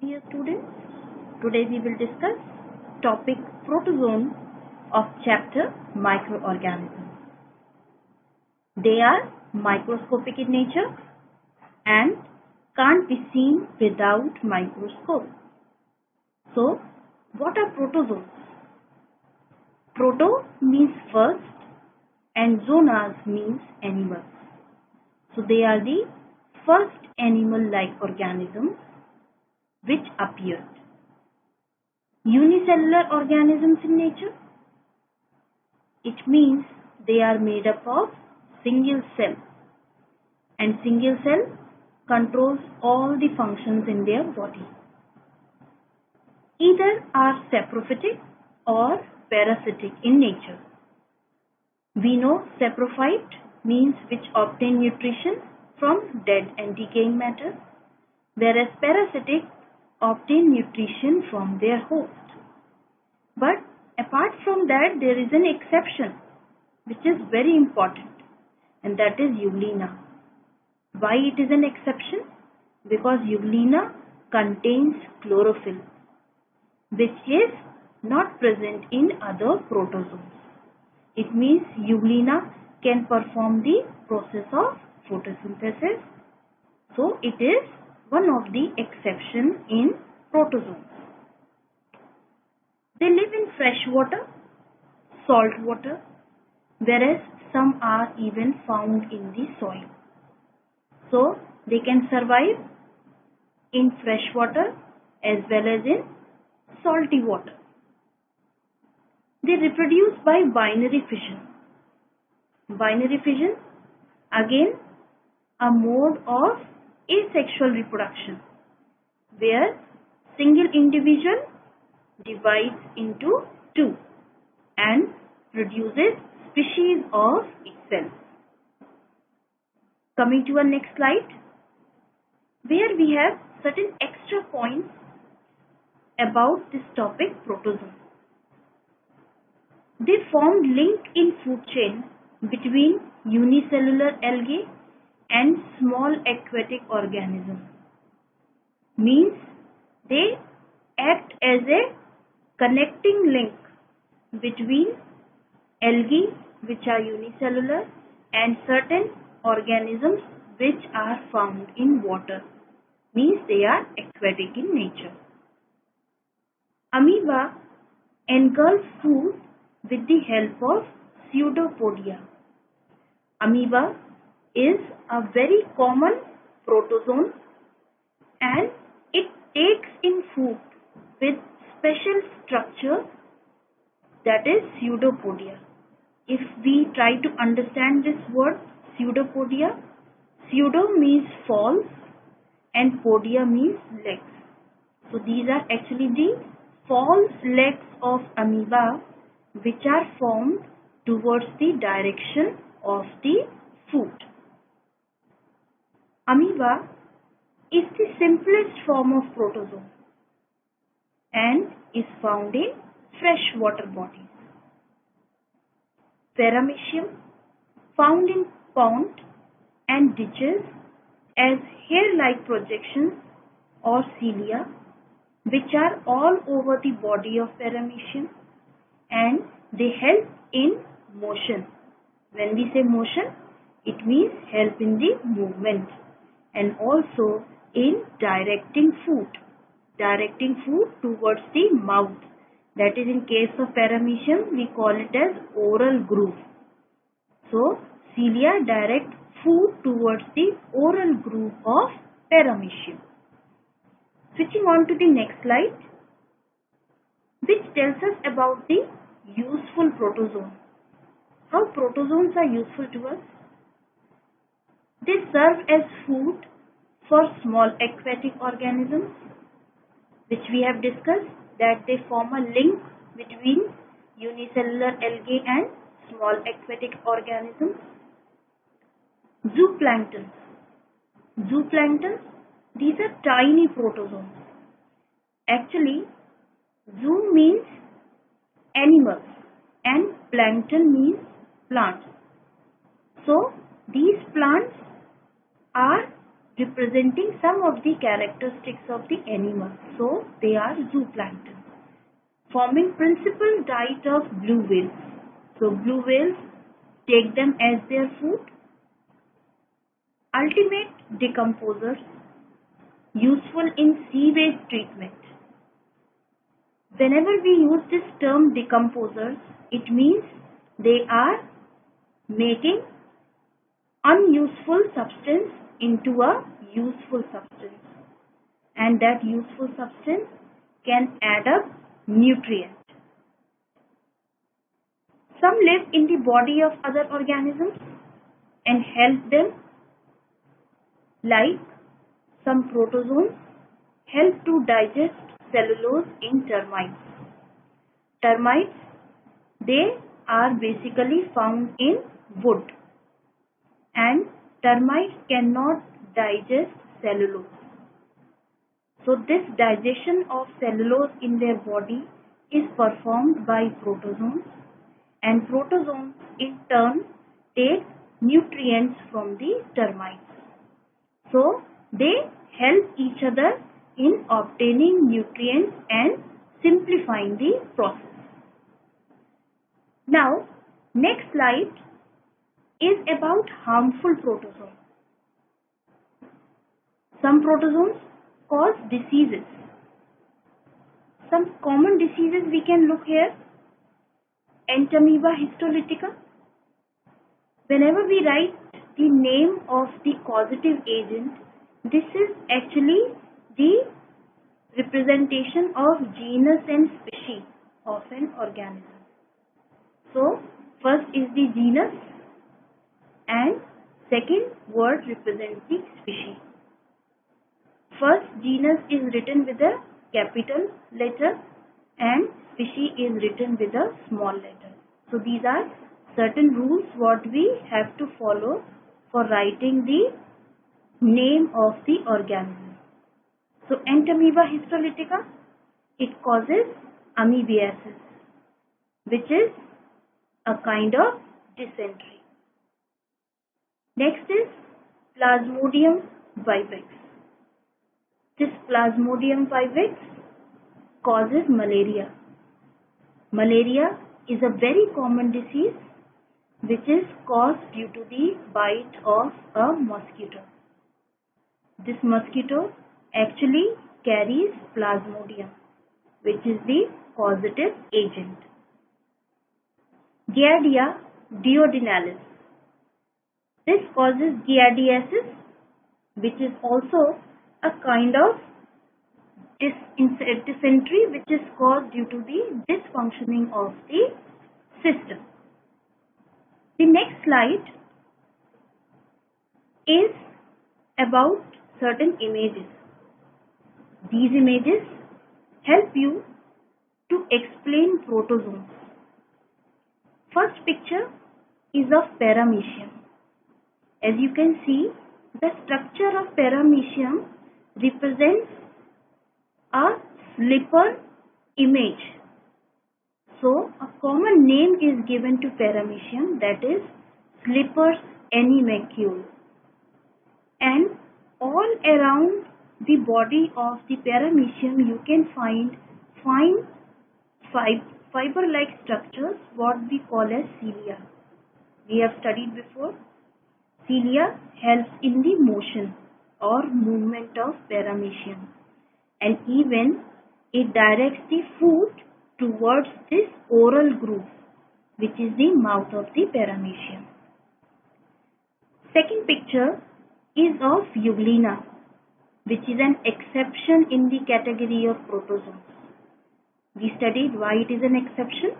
Dear students, today we will discuss topic protozoan of chapter microorganisms. They are microscopic in nature and can't be seen without microscope. So, what are protozoans? Proto means first and zonas means animals. So, they are the first animal-like organisms which appeared. Unicellular organisms in nature. It means they are made up of single cell, and single cell controls all the functions in their body. Either are saprophytic or parasitic in nature. We know saprophyte means which obtain nutrition from dead and decaying matter, whereas parasitic obtain nutrition from their host. But apart from that, there is an exception which is very important, and that is Euglena. Why it is an exception? Because Euglena contains chlorophyll, which is not present in other protozoans. It means Euglena can perform the process of photosynthesis. So it is one of the exceptions in protozoans. They live in fresh water, salt water, whereas some are even found in the soil. So they can survive in fresh water as well as in salty water. They reproduce by binary fission. Binary fission, again, a mode of asexual reproduction where single individual divides into two and produces species of itself. Coming to our next slide, where we have certain extra points about this topic protozoan. They form link in food chain between unicellular algae and small aquatic organisms. Means they act as a connecting link between algae which are unicellular and certain organisms which are found in water. Means they are aquatic in nature. Amoeba engulf food with the help of pseudopodia. Amoeba is a very common protozoan and it takes in food with special structure, that is pseudopodia. If we try to understand this word pseudopodia, pseudo means false and podia means legs. So these are actually the false legs of amoeba which are formed towards the direction of the food. Amoeba is the simplest form of protozoan and is found in freshwater bodies. Paramecium, found in pond and ditches as hair-like projections or cilia, which are all over the body of paramecium, and they help in motion. When we say motion, it means help in the movement and also in directing food towards the mouth. That is, in case of paramecium, we call it as oral groove. So, cilia direct food towards the oral groove of paramecium. Switching on to the next slide, which tells us about the useful protozoan. How protozoans are useful to us? They serve as food for small aquatic organisms, which we have discussed that they form a link between unicellular algae and small aquatic organisms. Zooplankton. Zooplankton, these are tiny protozoans. Actually, zoo means animals and plankton means plants. So, these plants are representing some of the characteristics of the animal. So they are zooplankton, forming principal diet of blue whales. So blue whales take them as their food. Ultimate decomposers, useful in sewage treatment. Whenever we use this term decomposers, it means they are making unuseful substance into a useful substance, and that useful substance can add up nutrients. Some live in the body of other organisms and help them, like some protozoans help to digest cellulose in termites. Termites, they are basically found in wood, and termites cannot digest cellulose. So this digestion of cellulose in their body is performed by protozoans, and protozoans in turn take nutrients from the termites. So they help each other in obtaining nutrients and simplifying the process. Now, next slide is about harmful protozoans. Some protozoans cause diseases. Some common diseases we can look here. Entamoeba histolytica. Whenever we write the name of the causative agent, this is actually the representation of genus and species of an organism. So, first is the genus and second word represents the species. First genus is written with a capital letter and species is written with a small letter. So these are certain rules what we have to follow for writing the name of the organism. So Entamoeba histolytica, it causes amoebiasis, which is a kind of dysentery. Next is Plasmodium vivax. This Plasmodium vivax causes malaria. Malaria is a very common disease which is caused due to the bite of a mosquito. This mosquito actually carries Plasmodium, which is the causative agent. Giardia duodenalis. This causes giardiasis, which is also a kind of dysentery which is caused due to the dysfunctioning of the system. The next slide is about certain images. These images help you to explain protozoans. First picture is of Paramecium. As you can see, the structure of Paramecium represents a slipper image. So, a common name is given to Paramecium, that is Slipper's animalcule. And all around the body of the Paramecium you can find fine fiber-like structures, what we call as cilia. We have studied before. Cilia helps in the motion or movement of Paramecium, and even it directs the food towards this oral groove, which is the mouth of the Paramecium. Second picture is of Euglena, which is an exception in the category of protozoans. We studied why it is an exception,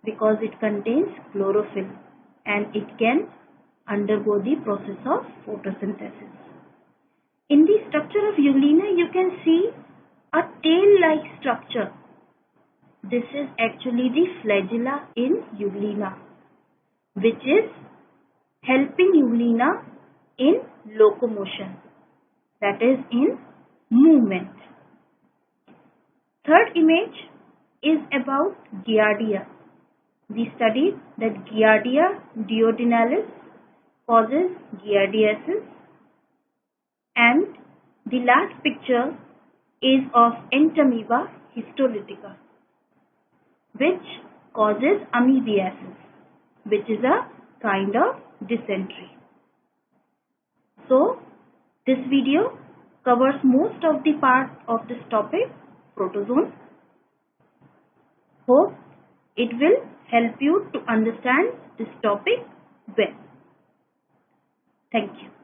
because it contains chlorophyll and it can undergo the process of photosynthesis. In the structure of Euglena, you can see a tail-like structure. This is actually the flagella in Euglena, which is helping Euglena in locomotion, that is in movement. Third image is about Giardia. We studied that Giardia duodenalis causes giardiasis, And the last picture is of Entamoeba histolytica, which causes amoebiasis, which is a kind of dysentery. So, this video covers most of the part of this topic, protozoan. Hope it will help you to understand this topic well. Thank you.